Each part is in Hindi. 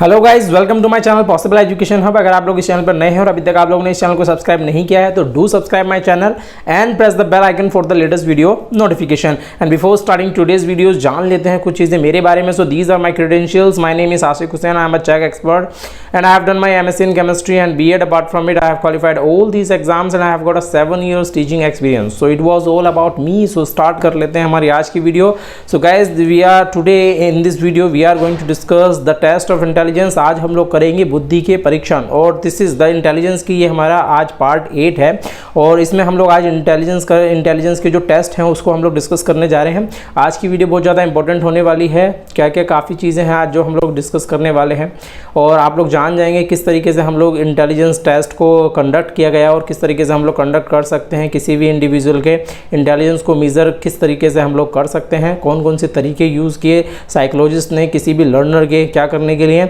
Hello guys, welcome to my channel Possible Education Hub. अगर आप लोग इस चैनल पर नए हैं और अभी तक आप लोगों ने इस चैनल को सब्सक्राइब नहीं किया है तो do subscribe my channel and press the bell icon for the latest video notification. And before starting today's videos जान लेते हैं कुछ चीज़ें मेरे बारे में। So these are my credentials. My name is Ashiq Hussain. I am a chess expert and I have done my MSc in chemistry and B.Ed. Apart from it, I have qualified all these exams and I have got a 7 years teaching experience. So it was all about me. So start कर लेते हैं हमारी आज की video. So guys, we are today in this video we are going to discuss the test of intelligence. आज हम लोग करेंगे बुद्धि के परीक्षण और this is the intelligence की, ये हमारा आज पार्ट 8 है और इसमें हम लोग आज इंटेलिजेंस के जो टेस्ट हैं उसको हम लोग डिस्कस करने जा रहे हैं। आज की वीडियो बहुत ज़्यादा इंपॉर्टेंट होने वाली है। क्या क्या काफ़ी चीज़ें हैं आज जो हम लोग डिस्कस करने वाले हैं और आप लोग जान जाएंगे किस तरीके से हम लोग इंटेलिजेंस टेस्ट को कंडक्ट किया गया और किस तरीके से हम लोग कंडक्ट कर सकते हैं। किसी भी इंडिविजुअल के इंटेलिजेंस को मेज़र किस तरीके से हम लोग कर सकते हैं, कौन कौन से तरीके यूज़ किए साइकोलॉजिस्ट ने किसी भी लर्नर के क्या करने के लिए,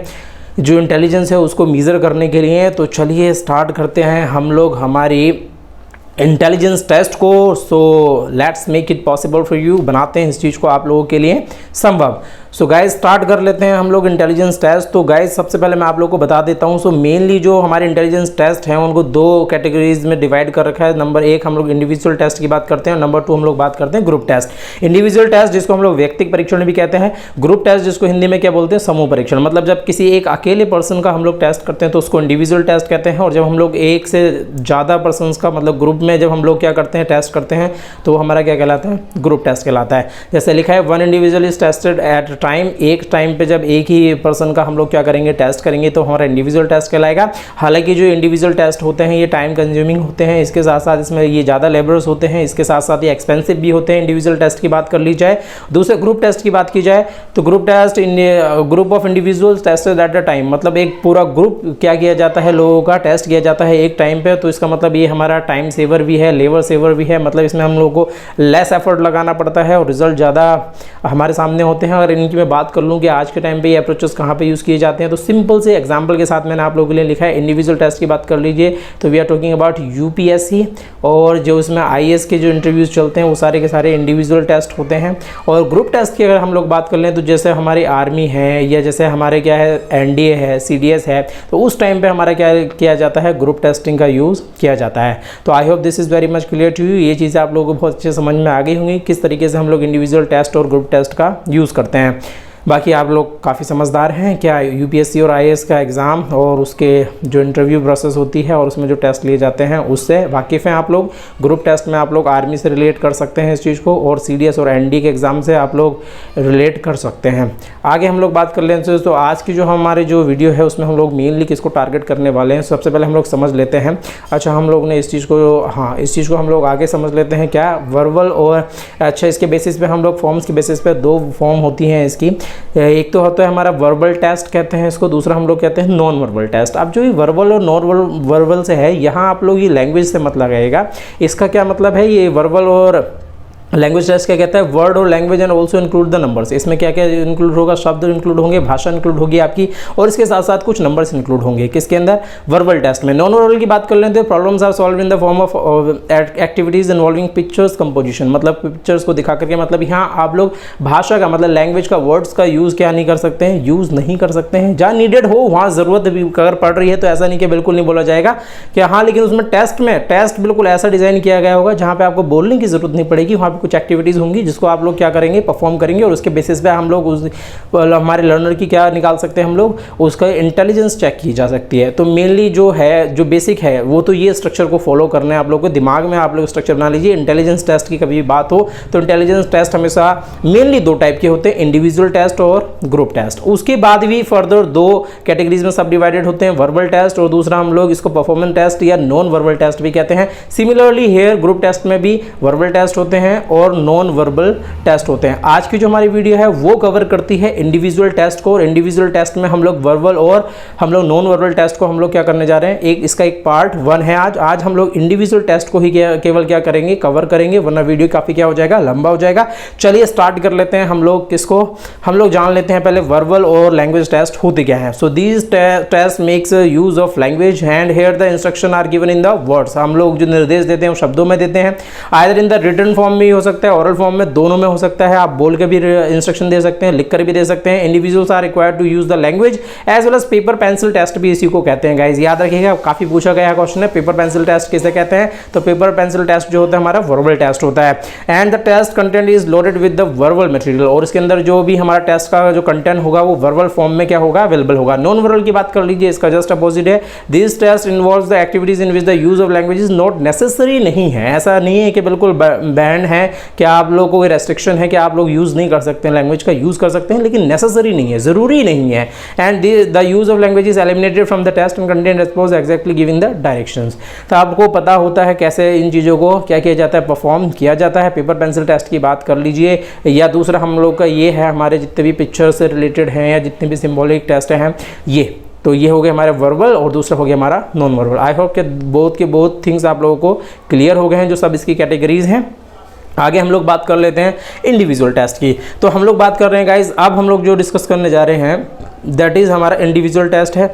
जो इंटेलिजेंस है उसको मेज़र करने के लिए। तो चलिए स्टार्ट करते हैं हम लोग हमारी इंटेलिजेंस टेस्ट को। So let's make it possible for you, बनाते हैं इस चीज़ को आप लोगों के लिए संभव। सो गाइस स्टार्ट कर लेते हैं हम लोग इंटेलिजेंस टेस्ट। तो गाइस सबसे पहले मैं आप लोगों को बता देता हूं। सो मेनली जो हमारे इंटेलिजेंस टेस्ट हैं उनको दो कैटेगरीज में डिवाइड कर रखा है। नंबर 1 हम लोग इंडिविजुअल टेस्ट की बात करते हैं, नंबर 2 हम लोग बात करते हैं ग्रुप टेस्ट। इंडिविजुअल टेस्ट जिसको हम लोग व्यक्तिगत परीक्षण भी कहते हैं, ग्रुप टेस्ट जिसको हिंदी में क्या बोलते हैं, समूह परीक्षण। मतलब जब किसी एक अकेले पर्सन का हम लोग टेस्ट करते हैं तो उसको इंडिविजुअल टेस्ट कहते हैं और जब हम लोग एक से ज़्यादा पर्सन का मतलब ग्रुप में जब हम लोग क्या करते हैं टेस्ट करते हैं तो हमारा क्या कहलाता है, ग्रुप टेस्ट कहलाता है। जैसे लिखा है 1 individual is tested at a time. एक टाइम पे जब एक ही पर्सन का हम लोग क्या करेंगे, टेस्ट करेंगे तो हमारा इंडिविजुअल टेस्ट कहलाएगा। हालांकि जो इंडिविजुअल टेस्ट होते हैं ये टाइम कंज्यूमिंग होते हैं, इसके साथ साथ इसमें ये ज़्यादा लेबरस होते हैं, इसके साथ साथ ये एक्सपेंसिव भी होते हैं। इंडिविजुअल टेस्ट की बात कर ली जाए। दूसरे ग्रुप टेस्ट की बात की जाए तो group test group of individuals tested at a time, मतलब एक पूरा ग्रुप क्या किया जाता है, लोगों का टेस्ट किया जाता है एक टाइम पे। तो इसका मतलब ये हमारा टाइम सेवर भी है, लेबर सेवर भी है। मतलब इसमें हम लोगों को लेस एफर्ट लगाना पड़ता है और रिजल्ट ज़्यादा हमारे सामने होते हैं। अगर इनकी मैं बात कर लूँ कि आज के टाइम पे ये अप्रोचेस कहाँ पे यूज़ किए जाते हैं तो सिंपल से एग्जांपल के साथ मैंने आप लोगों के लिए लिखा है। इंडिविजुअल टेस्ट की बात कर लीजिए तो we are talking about UPSC और जो इसमें आईएएस के जो इंटरव्यूज़ चलते हैं वो सारे के सारे इंडिविजुअल टेस्ट होते हैं। और ग्रुप टेस्ट की अगर हम लोग बात कर लें तो जैसे हमारी आर्मी है या जैसे हमारे क्या है एनडीए है, सीडीएस है, तो उस टाइम पर हमारा क्या किया जाता है, ग्रुप टेस्टिंग का यूज़ किया जाता है। तो I hope this is very much clear to you. ये चीज़ें आप लोगों को बहुत अच्छे समझ में आ गई होंगी किस तरीके से हम लोग इंडिविजुअल टेस्ट और ग्रुप टेस्ट का यूज़ करते हैं। बाकी आप लोग काफ़ी समझदार हैं। क्या यूपीएससी और आईएएस का एग्ज़ाम और उसके जो इंटरव्यू प्रोसेस होती है और उसमें जो टेस्ट लिए जाते हैं उससे वाकिफ़ हैं आप लोग। ग्रुप टेस्ट में आप लोग आर्मी से रिलेट कर सकते हैं इस चीज़ को और सीडीएस और एनडी के एग्ज़ाम से आप लोग रिलेट कर सकते हैं। आगे हम लोग बात कर लेते हैं तो आज की जो हमारी जो वीडियो है उसमें हम लोग मेनली किसको टारगेट करने वाले हैं, सबसे पहले हम लोग समझ लेते हैं। अच्छा हम लोग ने इस चीज़ को इस चीज़ को हम लोग आगे समझ लेते हैं क्या, वर्बल और अच्छा इसके बेसिस पे हम लोग फॉर्म्स के बेसिस पे 2 फॉर्म होती हैं इसकी। एक तो होता है हमारा वर्बल टेस्ट कहते हैं इसको, दूसरा हम लोग कहते हैं नॉन वर्बल टेस्ट। अब जो ये वर्बल और नॉन वर्बल से है, यहाँ आप लोग ये लैंग्वेज से मत लगाइएगा। इसका क्या मतलब है, ये वर्बल और लैंग्वेज टेस्ट क्या कहता है, वर्ड और language and also include the numbers. इसमें क्या क्या इंक्लूड होगा, शब्द इंक्लूड होंगे, भाषा इंक्लूड होगी आपकी और इसके साथ साथ कुछ नंबर्स इंक्लूड होंगे किसके अंदर, वर्बल टेस्ट में। नॉन वर्बल की बात कर लेते हैं, problems are solve in the form of activities involving pictures composition. मतलब पिक्चर्स को दिखा करके, मतलब यहाँ आप लोग भाषा का मतलब लैंग्वेज का वर्ड्स का यूज़ क्या नहीं कर सकते हैं, यूज़ नहीं कर सकते हैं। जहाँ नीडेड हो वहाँ ज़रूरत अगर पड़ रही है तो ऐसा नहीं कि बिल्कुल नहीं बोला जाएगा कि हाँ, लेकिन उसमें टेस्ट बिल्कुल ऐसा डिज़ाइन किया गया होगा जहाँ पे आपको बोलने की ज़रूरत नहीं पड़ेगी, वहाँ पे कुछ एक्टिविटीज़ होंगी जिसको आप लोग क्या करेंगे, परफॉर्म करेंगे और उसके बेसिस पे हम लोग उस हमारे लर्नर की क्या निकाल सकते हैं, हम लोग उसका इंटेलिजेंस चेक की जा सकती है। तो मेनली जो है, जो बेसिक है वो तो ये स्ट्रक्चर को फॉलो करना है आप लोगों को, दिमाग में आप लोग स्ट्रक्चर बना लीजिए। इंटेलिजेंस टेस्ट की कभी बात हो तो इंटेलिजेंस टेस्ट हमेशा मेनली 2 टाइप के होते हैं, इंडिविजुअल टेस्ट और ग्रुप टेस्ट। उसके बाद भी फर्दर 2 कैटेगरीज में सब डिवाइडेड होते हैं, वर्बल टेस्ट और दूसरा हम लोग इसको परफॉर्मेंस टेस्ट या नॉन वर्बल टेस्ट भी कहते हैं। सिमिलरली हेयर ग्रुप टेस्ट में भी वर्बल टेस्ट होते हैं और नॉन वर्बल टेस्ट होते हैं। आज की जो हमारी वीडियो है वो कवर करती है इंडिविजुअल टेस्ट को और इंडिविजुअल टेस्ट में हम लोग वर्बल और हम लोग नॉन वर्बल टेस्ट को हम लोग क्या करने जा रहे हैं, इसका एक पार्ट 1 है आज हम लोग इंडिविजुअल टेस्ट को ही केवल क्या करेंगे, कवर करेंगे, वरना वीडियो काफी क्या हो जाएगा, लंबा हो जाएगा। चलिए स्टार्ट कर लेते हैं हम लोग किसको, हम लोग जान लेते हैं पहले वर्बल और लैंग्वेज टेस्ट होते क्या है। So these test makes use of language and here the instruction are given in the words. हम लोग जो निर्देश देते हैं वो शब्दों में देते हैं, either in the written form में हो सकता है, ओरल फॉर्म में, दोनों में हो सकता है। आप बोल के भी इंस्ट्रक्शन दे सकते हैं, लिख कर भी दे सकते हैं। Individuals are required to use the language as well as paper pencil test भी इसी को कहते हैं गाइज, याद रखिएगा, काफी पूछा गया क्वेश्चन है। पेपर पेंसिल टेस्ट किसे कहते हैं? तो पेपर पेंसिल टेस्ट जो होता है हमारा वर्बल टेस्ट होता है। And the test content is loaded with the verbal material, और इसके अंदर जो भी हमारा टेस्ट का जो कंटेंट होगा वो वर्बल फॉर्म में क्या होगा? अवेलेबल होगा। नॉन वर्बल की बात कर लीजिए, इसका जस्ट अपोजिट है। This test involves the activities in which the use of language is not necessary नहीं है, ऐसा नहीं है कि बिल्कुल बैन है कि आप लोगों को रेस्ट्रिक्शन है कि आप लोग यूज नहीं कर सकते हैं, लैंग्वेज का यूज कर सकते हैं, लेकिन नेसेसरी नहीं है, जरूरी नहीं है। And the use of language is eliminated from the test and content response exactly giving the directions. तो आपको पता होता है कैसे इन चीज़ों को क्या किया जाता है, परफॉर्म किया जाता है। पेपर पेंसिल टेस्ट की बात कर लीजिए, या दूसरा हम लोग का ये है, हमारे जितने भी पिक्चर से रिलेटेड हैं या जितने भी सिंबॉलिक टेस्ट हैं ये, तो ये हो गया हमारे वर्बल और दूसरा हो गया हमारा नॉन वर्बल। आई होप कि बोथ थिंग्स आप लोगों को क्लियर हो गए हैं, जो सब इसकी कैटेगरीज हैं। आगे हम लोग बात कर लेते हैं इंडिविजुअल टेस्ट की। तो हम लोग बात कर रहे हैं गाइज, अब हम लोग जो डिस्कस करने जा रहे हैं दैट इज़ हमारा इंडिविजुअल टेस्ट है।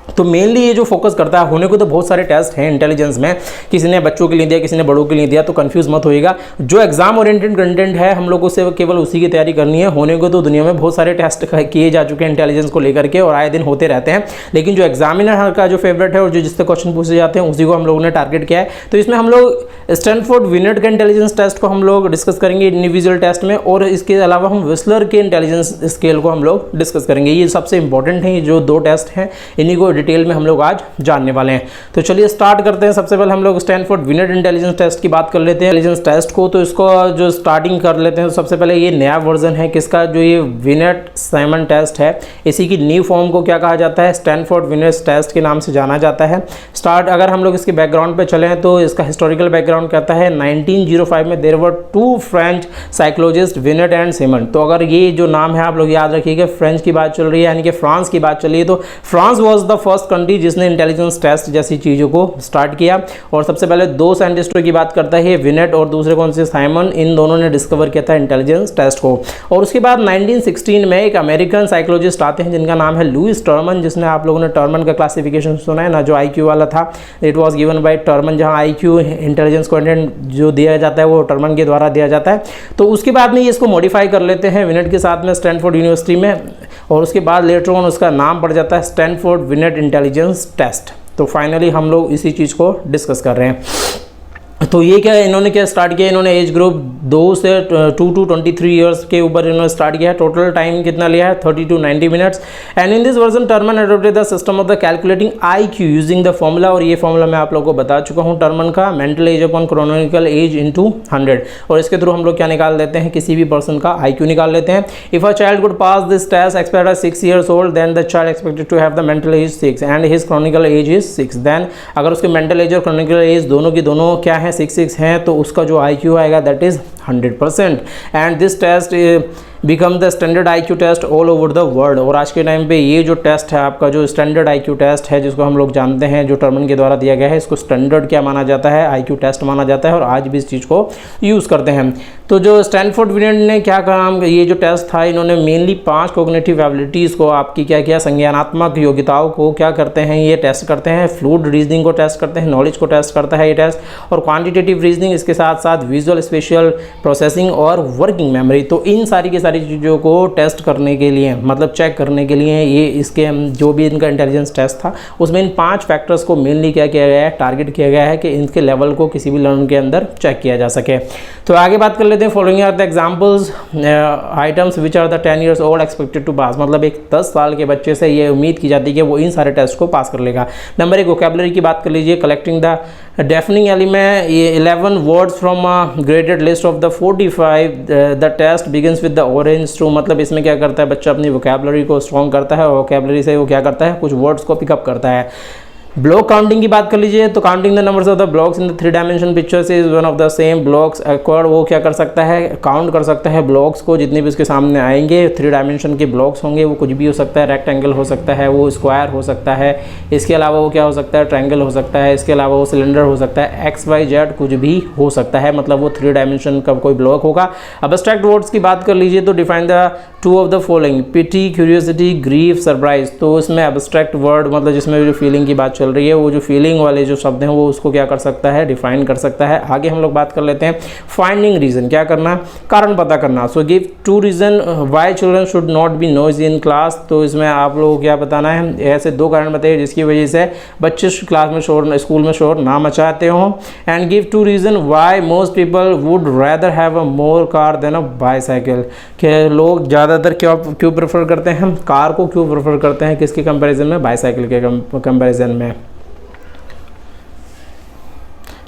तो मेनली ये जो फोकस करता है, होने को तो बहुत सारे टेस्ट हैं इंटेलिजेंस में, किसी ने बच्चों के लिए दिया, किसी ने बड़ों के लिए दिया, तो कंफ्यूज मत होइएगा। जो एग्जाम ओरिएंटेड कंटेंट है हम लोगों से केवल उसी की तैयारी करनी है। होने को तो दुनिया में बहुत सारे टेस्ट किए जा चुके हैं इंटेलिजेंस को लेकर के, और आए दिन होते रहते हैं, लेकिन जो एग्जामिनर का जो फेवरेट है और जो जिससे क्वेश्चन पूछे जाते हैं उसी को हम लोगों ने टारगेट किया है। तो इसमें हम लोग स्टैनफोर्ड विनेट का इंटेलिजेंस टेस्ट को हम लोग डिस्कस करेंगे इंडिविजुअल टेस्ट में, और इसके अलावा हम विस्लर के इंटेलिजेंस स्केल को हम लोग डिस्कस करेंगे। ये सबसे इंपॉर्टेंट है, ये जो दो टेस्ट हैं इन्हीं को डिटेल में हम लोग आज जानने वाले हैं। तो चलिए स्टार्ट करते हैं। सबसे पहले हम लोग स्टैनफोर्ड विनेट इंटेलिजेंस टेस्ट की बात कर लेते हैं, इंटेलिजेंस टेस्ट को। तो इसको जो स्टार्टिंग कर लेते हैं, तो सबसे पहले ये नया वर्जन है किसका, जो ये विनेट साइमन टेस्ट है, इसी की न्यू फॉर्म को क्या कहा जाता है? स्टैनफोर्ड विनेट टेस्ट के नाम से जाना जाता है। अगर हम लोग इसके बैकग्राउंड पे चलें तो इसका हिस्टोरिकल बैकग्राउंड कहता है 1905 में there were two French psychologist Binet and Simon. तो अगर ये जो नाम है आप लोग याद रखिएगा, फ्रेंच की बात चल रही है, यानी कि फ्रांस की बात चल रही है, तो France was the first country जिसने इंटेलिजेंस टेस्ट जैसी चीज़ों को स्टार्ट किया। और सबसे पहले दो साइंटिस्टों की बात करता है, विनेट और दूसरे कौन से? साइमन। इन दोनों ने डिस्कवर किया था इंटेलिजेंस टेस्ट को। और उसके बाद 1916 में एक अमेरिकन साइकोलॉजिस्ट आते हैं जिनका नाम है लुइस टर्मन, जिसने आप लोगों ने टर्मन का क्लासिफिकेशन सुना है ना, जो आईक्यू वाला था, it was given by Terman, जहां आईक्यू इंटेलिजेंस क्वाड्रेंट जो दिया जाता है वो टर्मन के द्वारा दिया जाता है। तो उसके बाद में ये इसको मॉडिफाई कर लेते हैं विनेट के साथ में स्टैनफोर्ड यूनिवर्सिटी में, और उसके बाद लेटर ऑन उसका नाम पड़ जाता है स्टैनफोर्ड विनेट इंटेलिजेंस टेस्ट। तो फाइनली हम लोग इसी चीज़ को डिस्कस कर रहे हैं। तो ये क्या इन्होंने क्या स्टार्ट किया, इन्होंने एज ग्रुप 2 से 2 to 23 ईयर्स के ऊपर इन्होंने स्टार्ट किया है। टोटल टाइम कितना लिया है? 30 to 90 minutes. And in this version Terman adopted the system of the calculating IQ using the formula, और ये फॉर्मूला मैं आप लोगों को बता चुका हूँ टर्मन का, mental as upon chronological age into 100। और इसके थ्रू हम लोग क्या निकाल देते हैं? किसी भी पर्सन का आईक्यू निकाल लेते हैं। If a child could pass this test expected at 6 years old, then the child expected to have the mental age 6 and his chronicle age is 6। देन अगर उसके मेंटल एज और क्रोनिकल एज दोनों की दोनों क्या है? 6 हैं, तो उसका जो IQ आएगा that is 100%। And this test become the standard IQ test all over the world. और आज के टाइम पे ये जो टेस्ट है आपका, जो स्टैंडर्ड IQ टेस्ट है, जिसको हम लोग जानते हैं, जो टर्मन के द्वारा दिया गया है, इसको स्टैंडर्ड क्या माना जाता है? IQ टेस्ट माना जाता है, और आज भी इस चीज़ को यूज़ करते हैं। तो जो स्टैनफोर्ड विनेट ने क्या काम, ये जो टेस्ट था, इन्होंने मेनली 5 कॉग्निटिव एबिलिटीज़ को आपकी क्या किया? संज्ञानात्मक योग्यताओं को क्या करते हैं? ये टेस्ट करते हैं। फ्लूइड रीजनिंग को टेस्ट करते हैं, नॉलेज को टेस्ट करता है ये टेस्ट, और क्वांटिटेटिव रीजनिंग, इसके साथ साथ विजुअल स्पेशल प्रोसेसिंग और वर्किंग मेमोरी। तो इन सारी की सारी चीज़ों को टेस्ट करने के लिए, मतलब चेक करने के लिए, ये इसके जो भी इनका इंटेलिजेंस टेस्ट था उसमें इन 5 फैक्टर्स को मेनली क्या किया गया है? टारगेट किया गया है कि इनके लेवल को किसी भी लर्नर के अंदर चेक किया जा सके। तो आगे बात कर लेते हैं। Following are the examples items which are the 10 years old expected to pass. मतलब एक 10 साल के बच्चे से ये उम्मीद की जाती है कि वो इन सारे टेस्ट को पास कर लेगा। नंबर 1 वोकैबुलरी की बात कर लीजिए, कलेक्टिंग द डेफनिंग एलिमेंट, ये 11 words from graded list of the 45। The test begins with the orange strew. मतलब इसमें क्या करता है बच्चा? अपनी वोकैबुलरी को स्ट्रॉन्ग करता है, और वोकैबुलरी से वो क्या करता है? कुछ वर्ड्स को पिकअप करता है। ब्लॉक काउंटिंग की बात कर लीजिए, तो counting the numbers of the blocks in the 3 dimension pictures is one of the same blocks acquired. वो क्या कर सकता है? काउंट कर सकता है ब्लॉक्स को, जितने भी उसके सामने आएंगे। 3 dimension के ब्लॉक्स होंगे, वो कुछ भी हो सकता है, रेक्टेंगल हो सकता है, वो स्क्वायर हो सकता है, इसके अलावा वो क्या हो सकता है? ट्रायंगल हो सकता है, इसके अलावा वो सिलेंडर हो सकता है, XYZ कुछ भी हो सकता है। मतलब वो 3 dimension का कोई ब्लॉक होगा। अब्स्ट्रैक्ट वर्ड्स की बात कर लीजिए, तो define the 2 of the following: pity, curiosity, grief, surprise. तो इसमें अब्स्ट्रैक्ट वर्ड मतलब जिसमें जो फीलिंग की बात चल चल रही है, वो जो फीलिंग वाले जो शब्द हैं वो उसको क्या कर सकता है, डिफाइन कर सकता है। आगे हम लोग बात कर लेते हैं फाइंडिंग रीज़न, क्या करना, कारण पता करना। So give 2 reason Y children should not be noisy in class. तो इसमें आप लोगों को क्या बताना है, ऐसे 2 कारण बताइए जिसकी वजह से बच्चे क्लास में शोर, स्कूल में शोर ना मचाते हों। And give 2 reason why most people would rather have a more car than a bicycle. कि लोग ज़्यादातर क्यों प्रेफर करते हैं, कार को क्यों प्रेफर करते हैं, किसके कंपैरिजन में, बाईसाइकिल के कंपैरिजन में।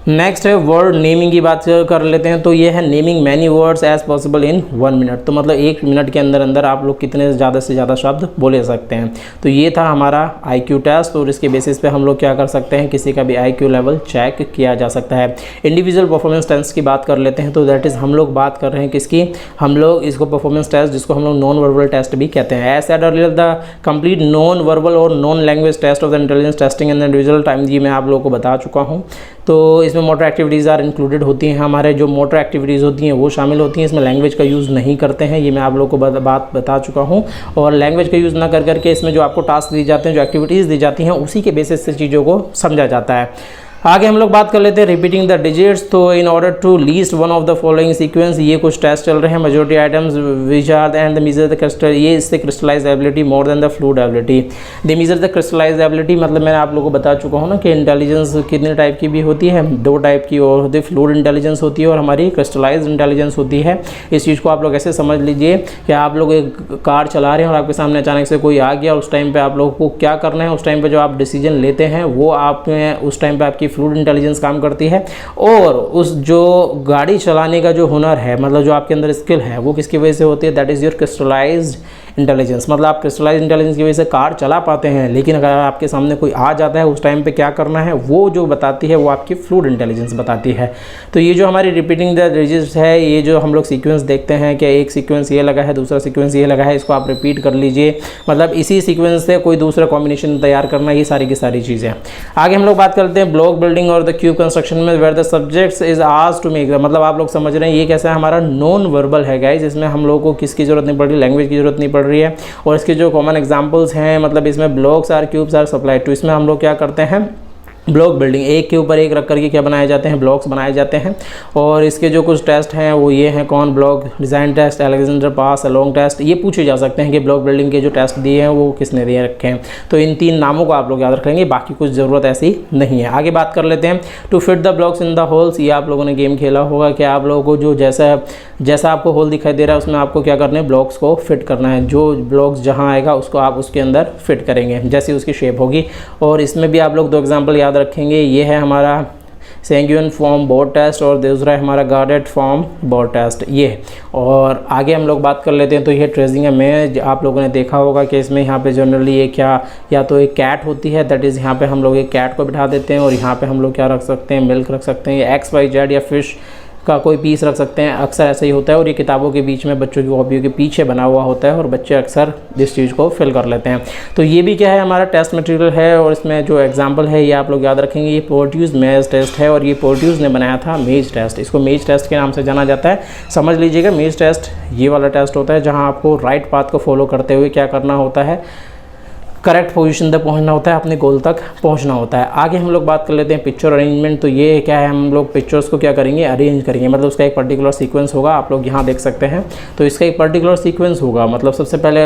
नेक्स्ट है वर्ड नेमिंग की बात कर लेते हैं। तो ये है naming many words as possible in 1 minute. तो मतलब 1 मिनट के अंदर अंदर आप लोग कितने ज़्यादा से ज़्यादा शब्द बोले सकते हैं। तो ये था हमारा IQ टेस्ट, और इसके बेसिस पे हम लोग क्या कर सकते हैं, किसी का भी IQ लेवल चेक किया जा सकता है। इंडिविजुअल परफॉर्मेंस टेस्ट की बात कर लेते हैं। तो दैट इज़ हम लोग बात कर रहे हैं किसकी, हम लोग इसको परफॉर्मेंस टेस्ट, जिसको हम लोग नॉन वर्बल टेस्ट भी कहते हैं। As said earlier the complete non verbal और non language test of the intelligence testing in individual time, ये मैं आप लोगों को बता चुका हूँ। तो इसमें मोटर एक्टिविटीज़ आर इंक्लूडेड होती हैं, हमारे जो मोटर एक्टिविटीज़ होती हैं वो शामिल होती हैं। इसमें लैंग्वेज का यूज़ नहीं करते हैं, ये मैं आप लोगों को बात बता चुका हूँ। और लैंग्वेज का यूज़ ना कर करके इसमें जो आपको टास्क दिए जाते हैं, जो एक्टिविटीज़ दी जाती हैं, उसी के बेसिस से चीज़ों को समझा जाता है। आगे हम लोग बात कर लेते हैं रिपीटिंग द डिजिट्स। तो in order to least one of the following sequence, ये कुछ टेस्ट चल रहे हैं। Majority items which are and the major the crystal, ये इससे crystallize ability more than the fluid ability. The major the crystallize ability मतलब मैंने आप लोगों को बता चुका हूँ ना कि इंटेलिजेंस कितने टाइप की भी होती है, 2 टाइप की और होती है, फ्लूइड इंटेलिजेंस होती है और हमारी क्रिस्टलाइज इंटेलिजेंस होती है। इस चीज़ को आप लोग ऐसे समझ लीजिए कि आप लोग एक कार चला रहे हैं और आपके सामने अचानक से कोई आ गया, उस टाइम पर आप लोगों को क्या करना है, उस टाइम पर जो आप डिसीजन लेते हैं वो आप उस टाइम पर आपकी फ्लूइड इंटेलिजेंस काम करती है। और उस जो गाड़ी चलाने का जो हुनर है, मतलब जो आपके अंदर स्किल है, वो किसकी वजह से होती है, that is your crystallised intelligence. मतलब आप क्रिस्टलाइज इंटेलिजेंस की वजह से कार चला पाते हैं, लेकिन अगर आपके सामने कोई आ जाता है उस टाइम पे क्या करना है, वो जो बताती है वो आपकी फ्लूइड इंटेलिजेंस बताती है। तो ये जो हमारी रिपीटिंग द डिजिट्स है, ये जो हम लोग सीक्वेंस देखते हैं कि एक सीक्वेंस ये लगा है, दूसरा सीक्वेंस ये लगा है, इसको आप रिपीट कर लीजिए, मतलब इसी सीक्वेंस से कोई दूसरा कॉम्बिनेशन तैयार करना, ये सारी की सारी चीज़ें। आगे हम लोग बात करते हैं ब्लॉक बिल्डिंग और द क्यूब कंस्ट्रक्शन में, where the subjects is asked to make, मतलब आप लोग समझ रहे हैं ये कैसा है, हमारा नॉन वर्बल है गाइस। इसमें हम लोगों को किसकी जरूरत नहीं पड़ रही, लैंग्वेज की जरूरत नहीं पड़ रही है। और इसके जो कॉमन एग्जांपल्स हैं, मतलब इसमें blocks or cubes are supplied to, इसमें हम लोग क्या करते हैं, ब्लॉक बिल्डिंग, एक के ऊपर एक रख करके क्या बनाए जाते हैं, ब्लॉक्स बनाए जाते हैं। और इसके जो कुछ टेस्ट हैं वो ये हैं, कौन ब्लॉक डिज़ाइन टेस्ट, अलेक्जेंडर पास, अलोंग टेस्ट, ये पूछे जा सकते हैं कि ब्लॉक बिल्डिंग के जो टेस्ट दिए हैं वो किसने दिए रखे हैं। तो इन 3 नामों को आप लोग याद रखेंगे, बाकी कुछ ज़रूरत ऐसी नहीं है। आगे बात कर लेते हैं to fit the blocks in the holes. ये आप लोगों ने गेम खेला होगा कि आप लोगों को जो जैसा आपको होल दिखाई दे रहा है उसमें आपको क्या करना है, ब्लॉक्स को फिट करना है। जो ब्लॉक्स जहाँ आएगा उसको आप उसके अंदर फिट करेंगे जैसी उसकी शेप होगी। और इसमें भी आप लोग 2 एग्जाम्पल याद रखेंगे, ये है हमारा सेंगुइन फॉर्म बोर्ड टेस्ट और दूसरा है हमारा गार्डेड फॉर्म बोर्ड टेस्ट, ये। और आगे हम लोग बात कर लेते हैं। तो ये ट्रेसिंग है, मैं आप लोगों ने देखा होगा कि इसमें यहाँ पे जनरली ये क्या, या तो एक कैट होती है, दैट इज़ यहाँ पे हम लोग एक कैट को बिठा देते हैं और यहाँ पे हम लोग क्या रख सकते हैं, मिल्क रख सकते हैं, या XYZ या फिश का कोई पीस रख सकते हैं। अक्सर ऐसा ही होता है और ये किताबों के बीच में बच्चों की कॉपियों के पीछे बना हुआ होता है और बच्चे अक्सर इस चीज़ को फिल कर लेते हैं। तो ये भी क्या है, हमारा टेस्ट मटेरियल है और इसमें जो एग्जांपल है ये आप लोग याद रखेंगे। ये पोर्ट्यूज मेज टेस्ट है और ये पोर्ट्यूज ने बनाया था मेज टेस्ट, इसको मेज टेस्ट के नाम से जाना जाता है। समझ लीजिएगा, मेज टेस्ट ये वाला टेस्ट होता है जहाँ आपको राइट पाथ को फॉलो करते हुए क्या करना होता है, करेक्ट पोजीशन तक पहुंचना होता है, अपने गोल तक पहुंचना होता है। आगे हम लोग बात कर लेते हैं पिक्चर अरेंजमेंट। तो ये क्या है, हम लोग पिक्चर्स को क्या करेंगे, अरेंज करेंगे, मतलब उसका एक पर्टिकुलर सीक्वेंस होगा। आप लोग यहाँ देख सकते हैं, तो इसका एक पर्टिकुलर सीक्वेंस होगा। मतलब सबसे पहले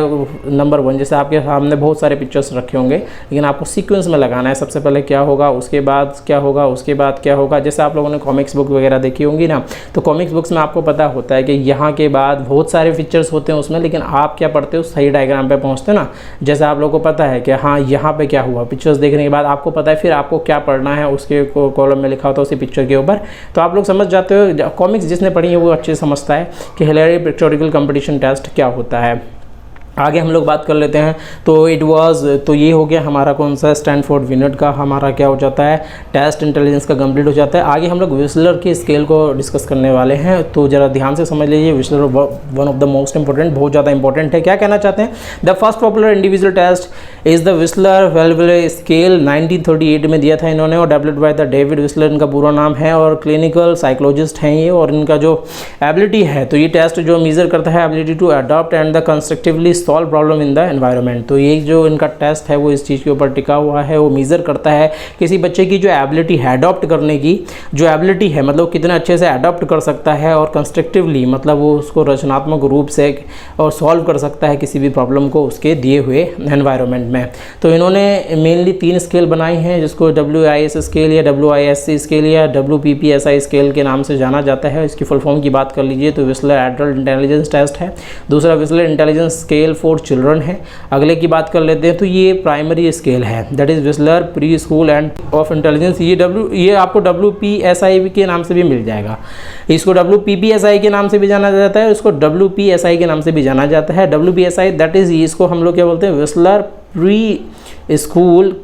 नंबर 1, जैसे आपके सामने बहुत सारे पिक्चर्स रखे होंगे लेकिन आपको सीक्वेंस में लगाना है। सबसे पहले क्या होगा, उसके बाद क्या होगा, उसके बाद क्या होगा। जैसे आप लोगों ने कॉमिक्स बुक वगैरह देखी होंगी ना, तो कॉमिक्स बुक्स में आपको पता होता है कि यहाँ के बाद बहुत सारे पिक्चर्स होते हैं उसमें, लेकिन आप क्या पढ़ते हो, सही डायग्राम पर पहुँचते ना। जैसे आप लोगों को पता है कि हाँ यहाँ पे क्या हुआ, पिक्चर्स देखने के बाद आपको पता है फिर आपको क्या पढ़ना है, उसके कॉलम में लिखा होता है उसी पिक्चर के ऊपर, तो आप लोग समझ जाते हो। कॉमिक्स जिसने पढ़ी है वो अच्छे से समझता है कि हिलेरी पिक्टोरिकल कंपटीशन टेस्ट क्या होता है। आगे हम लोग बात कर लेते हैं। तो ये हो गया हमारा कौन सा, स्टैनफोर्ड विनेट का हमारा क्या हो जाता है, टेस्ट इंटेलिजेंस का कंप्लीट हो जाता है। आगे हम लोग विस्लर की स्केल को डिस्कस करने वाले हैं, तो ज़रा ध्यान से समझ लीजिए। Wechsler one of the most important, बहुत ज़्यादा इंपॉर्टेंट है। क्या कहना चाहते हैं, the first popular individual test is the Wechsler Bellevue scale, 1938 में दिया था इन्होंने और developed by the David Wechsler इनका पूरा नाम है और क्लिनिकल साइकोलॉजिस्ट हैं ये। और इनका जो एबिलिटी है, तो ये टेस्ट जो मेजर करता है ability to adopt and the constructively solve problem in the environment. तो ये जो इनका टेस्ट है वो इस चीज़ के ऊपर टिका हुआ है, वो मेज़र करता है किसी बच्चे की जो एबिलिटी है अडॉप्ट करने की, जो एबिलिटी है मतलब कितना अच्छे से अडॉप्ट कर सकता है और कंस्ट्रक्टिवली मतलब वो उसको रचनात्मक रूप से और सॉल्व कर सकता है किसी भी प्रॉब्लम को उसके दिए हुए एनवायरनमेंट में। तो इन्होंने मेनली 3 स्केल बनाई हैं जिसको WIS स्केल या WISC स्केल या WPPSI स्केल के नाम से जाना जाता है। इसकी फुल फॉर्म की बात कर लीजिए तो विस्लर एडल्ट इंटेलिजेंस टेस्ट है, दूसरा whistler intelligence scale for children है। अगले की बात कर लेते हैं तो ये प्राइमरी स्केल है, that is whistler pre school end of intelligence. ये आपको WPSI के नाम से भी मिल जाएगा, इसको WPPSI के नाम से भी जाना जाता है, इसको WPSI के नाम से भी जाना जाता है। WPSI दैट इज़ इसको हम लोग क्या बोलते हैं, whistler pre school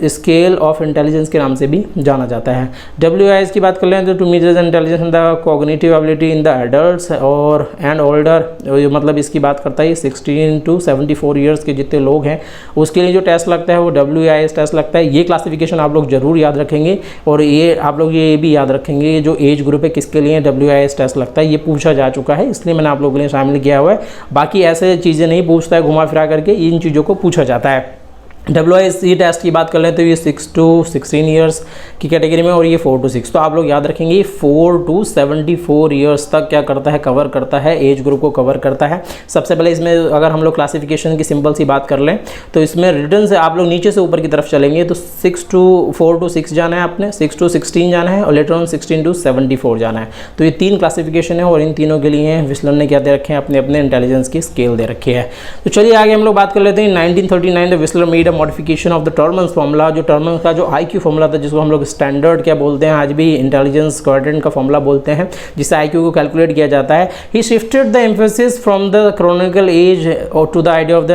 scale of intelligence के नाम से भी जाना जाता है। WIS की बात कर लें तो to measure intelligence in the cognitive ability in the adults और एंड ओल्डर, मतलब इसकी बात करता है 16 to 74 ईयर्स के जितने लोग हैं उसके लिए जो टेस्ट लगता है वो WIS टेस्ट लगता है। ये क्लासिफिकेशन आप लोग ज़रूर याद रखेंगे और ये आप लोग ये भी याद रखेंगे जो एज ग्रुप है किसके लिए WIS टेस्ट लगता है, ये पूछा जा चुका है इसलिए मैंने आप लोगों के लिए शामिल किया हुआ है। बाकी ऐसे चीज़ें नहीं पूछता है, घुमा फिरा करके इन चीज़ों को पूछा जाता है। WISC टेस्ट की बात कर लें तो ये 6 to 16 ईयर्स की कैटेगरी में और ये 4 to 6, तो आप लोग याद रखेंगे 4 to 74 ईयर्स तक क्या करता है, कवर करता है, एज ग्रुप को कवर करता है। सबसे पहले इसमें अगर हम लोग क्लासिफिकेशन की सिंपल सी बात कर लें तो इसमें रिटर्न से आप लोग नीचे से ऊपर की तरफ चलेंगे तो 4 to 6 जाना है आपने, 6 to 16 जाना है और लेटर ऑन 16 to 74 जाना है। तो ये 3 क्लासिफिकेशन है और इन तीनों के लिए विस्लर ने क्या दे रखे हैं, अपने अपने इंटेलिजेंस की स्केल दे रखी है। तो चलिए आगे हम लोग बात कर लेते हैं। 1939 the Wechsler made modification of the Terman's formula, जो टर्मन्स का जो IQ फॉर्मूला था जिसको हम लोग स्टैंडर्ड क्या बोलते हैं, आज भी इंटेलिजेंस क्वाड्रेंट का फॉर्मूला बोलते हैं, जिससे IQ को कैलकुलेट किया जाता है। He shifted the emphasis from the chronicle age to the idea of the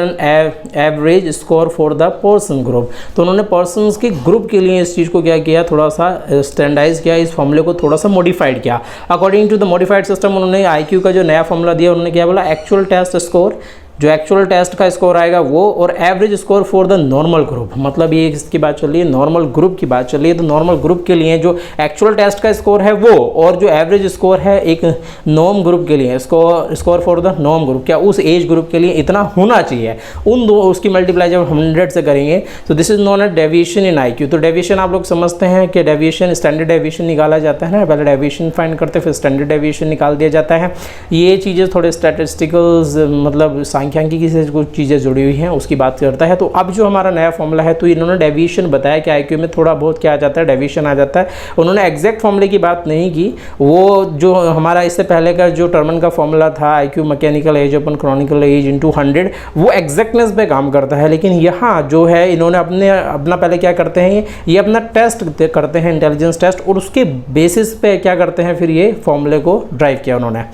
average score for the person group. तो उन्होंने पर्सन्स के ग्रुप के लिए इस चीज़ को क्या किया, थोड़ा सा स्टैंडर्डाइज किया, इस फॉर्मूले को थोड़ा सा मॉडिफाइड किया। According to the modified system उन्होंने IQ का जो नया फॉर्मूला दिया उन्होंने क्या बोला, एक्चुअल टेस्ट स्कोर, जो एक्चुअल टेस्ट का स्कोर आएगा वो, और average score for the normal group, मतलब ये इसकी बात चल रही है नॉर्मल ग्रुप की बात चल रही है। तो नॉर्मल ग्रुप के लिए जो एक्चुअल टेस्ट का स्कोर है वो, और जो एवरेज स्कोर है एक नॉर्म ग्रुप के लिए, score for the norm group, क्या उस एज ग्रुप के लिए इतना होना चाहिए, उन दो उसकी मल्टीप्लाई जब 100 से करेंगे तो this is non age deviation in IQ। तो डेविएशन आप लोग समझते हैं कि डेविएशन स्टैंडर्ड डेविएशन निकाला जाता है ना, पहले डेविएशन फाइंड करते फिर स्टैंडर्ड डेविएशन निकाल दिया जाता है। ये चीज़ें थोड़े स्टैटिस्टिकल्स मतलब सांख्यिकी से कुछ चीज़ें जुड़ी हुई हैं उसकी बात करता है। तो अब जो हमारा नया फॉर्मूला है तो इन्होंने डेविएशन बताया कि IQ में थोड़ा बहुत क्या आ जाता है, डेविएशन आ जाता है। उन्होंने एग्जैक्ट फॉर्मूले की बात नहीं की, वो जो हमारा इससे पहले का जो टर्मन का फॉर्मूला था IQ मैकेनिकल एज अपन क्रोनिकल एज इनटू 100, वो एग्जैक्टनेस पे काम करता है। लेकिन यहाँ जो है इन्होंने अपना पहले क्या करते हैं, ये अपना टेस्ट करते हैं इंटेलिजेंस टेस्ट, और उसके बेसिस पे क्या करते हैं फिर ये फॉर्मूले को ड्राइव किया उन्होंने।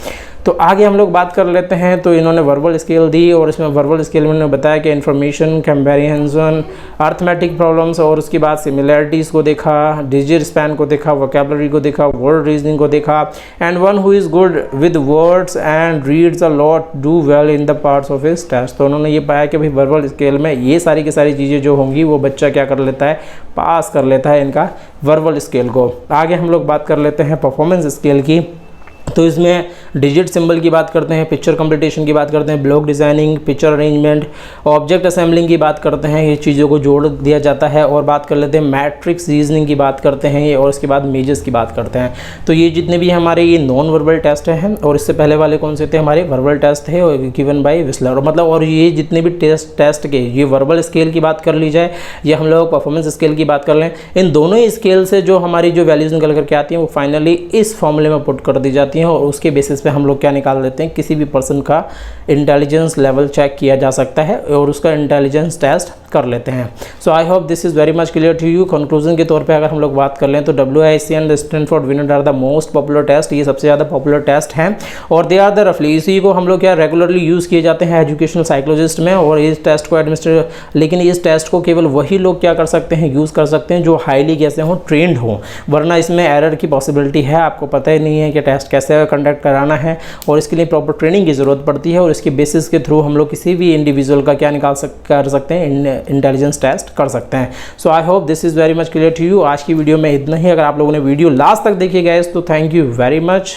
तो आगे हम लोग बात कर लेते हैं। तो इन्होंने वर्बल स्केल दी और इसमें वर्बल स्केल में उन्होंने बताया कि इन्फॉर्मेशन, कंपैरिजन, अर्थमेटिक प्रॉब्लम्स और उसके बाद सिमिलैरिटीज़ को देखा, डिजिट स्पैन को देखा, वोकैबुलरी को देखा, वर्ड रीजनिंग को देखा, and one who is good with words and reads a lot do well in the parts of his test. तो उन्होंने ये पाया कि भाई वर्बल स्केल में ये सारी की सारी चीज़ें जो होंगी वो बच्चा क्या कर लेता है, पास कर लेता है इनका वर्बल स्केल को। आगे हम लोग बात कर लेते हैं परफॉर्मेंस स्केल की। तो इसमें डिजिट सिंबल की बात करते हैं, पिक्चर कंप्लीटेशन की बात करते हैं, block designing, picture arrangement, object assembling की बात करते हैं, ये चीज़ों को जोड़ दिया जाता है। और बात कर लेते हैं मैट्रिक्स रीजनिंग की बात करते हैं और उसके बाद मेजर्स की बात करते हैं। तो ये जितने भी हमारे ये नॉन वर्बल टेस्ट हैं, और इससे पहले वाले कौन से थे, हमारे वर्बल टेस्ट थे गिवन बाय विस्लर, मतलब और ये जितने भी टेस्ट के ये वर्बल स्केल की बात कर ली जाए या हम लोग परफॉर्मेंस स्केल की बात कर लें, इन दोनों ही स्केल से जो हमारी जो वैल्यूज़ निकल करके आती हैं वो फाइनली इस फॉर्मूले में पुट कर दी जाती हैं, और उसके बेसिस पे हम लोग क्या निकाल लेते हैं, किसी भी पर्सन का इंटेलिजेंस लेवल चेक किया जा सकता है और उसका इंटेलिजेंस टेस्ट कर लेते हैं। So I hope this is very much clear to you. Conclusion के तौर पे अगर हम लोग बात कर लें तो WISC एंड स्टैनफोर्ड विनर are the most popular test, ये सबसे ज़्यादा पॉपुलर टेस्ट हैं और दे आर द रफली, इसी को हम लोग क्या रेगुलरली यूज़ किए जाते हैं एजुकेशनल साइकोलॉजिस्ट में। और इस टेस्ट को लेकिन इस टेस्ट को केवल वही लोग क्या कर सकते हैं, यूज़ कर सकते हैं जो हाईली कैसे हों, ट्रेंड हों, वरना इसमें एरर की पॉसिबिलिटी है। आपको पता ही नहीं है कि टेस्ट कैसे कंडक्ट कराना है और इसके लिए प्रॉपर ट्रेनिंग की ज़रूरत पड़ती है, और इसके बेसिस के थ्रू हम लोग किसी भी इंडिविजुअल का क्या कर सकते हैं, इंटेलिजेंस टेस्ट कर सकते हैं। So I hope this is very much clear to you. आज की वीडियो में इतना ही। अगर आप लोगों ने वीडियो लास्ट तक देखी गए तो thank you very much.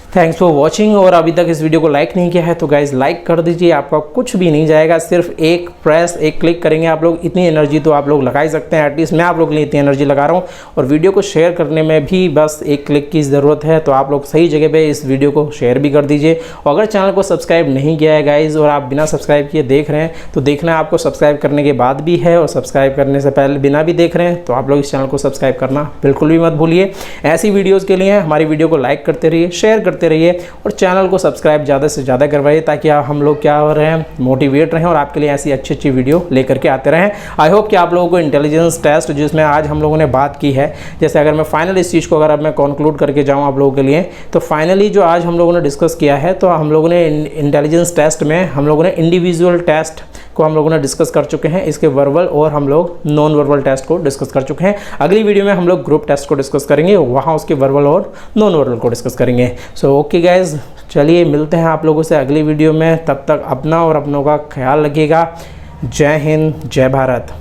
Thanks for watching. और अभी तक इस वीडियो को लाइक नहीं किया है तो गाइज लाइक कर दीजिए, आपका कुछ भी नहीं जाएगा, सिर्फ एक प्रेस, एक क्लिक करेंगे आप लोग, इतनी एनर्जी तो आप लोग लगा ही सकते हैं। एटलीस्ट मैं आप लोग के लिए इतनी एनर्जी लगा रहा हूँ। और वीडियो को शेयर करने में भी बस एक क्लिक की ज़रूरत है, तो आप लोग सही जगह पे इस वीडियो को शेयर भी कर दीजिए। और अगर चैनल को सब्सक्राइब नहीं किया है गाइज और आप बिना सब्सक्राइब किए देख रहे हैं तो देखना है आपको सब्सक्राइब करने के बाद भी है और सब्सक्राइब करने से पहले बिना भी देख रहे हैं, तो आप लोग इस चैनल को सब्सक्राइब करना बिल्कुल भी मत भूलिए। ऐसी वीडियोज़ के लिए हमारी वीडियो को लाइक करते रहिए, शेयर करते रहिए और चैनल को सब्सक्राइब ज़्यादा से ज़्यादा करवाइए, ताकि हम लोग क्या हो रहे हैं, मोटिवेट रहें और आपके लिए ऐसी अच्छी अच्छी वीडियो लेकर के आते रहें। आई होप कि आप लोगों को इंटेलिजेंस टेस्ट जिसमें आज हम लोगों ने बात की है, जैसे अगर मैं फाइनल इस चीज़ को अगर अब मैं कंक्लूड करके जाऊँ आप लोगों के लिए, तो फाइनली जो आज हम लोगों ने डिस्कस किया है, तो हम लोगों ने इंटेलिजेंस टेस्ट में हम लोगों ने इंडिविजुअल टेस्ट को हम लोगों ने डिस्कस कर चुके हैं, इसके वर्बल और हम लोग नॉन वर्बल टेस्ट को डिस्कस कर चुके हैं। अगली वीडियो में हम लोग ग्रुप टेस्ट को डिस्कस करेंगे, वहाँ उसके वर्बल और नॉन वर्बल को डिस्कस करेंगे। सो ओके गाइज, चलिए मिलते हैं आप लोगों से अगली वीडियो में। तब तक अपना और अपनों का ख्याल रखिएगा। जय हिंद, जय भारत।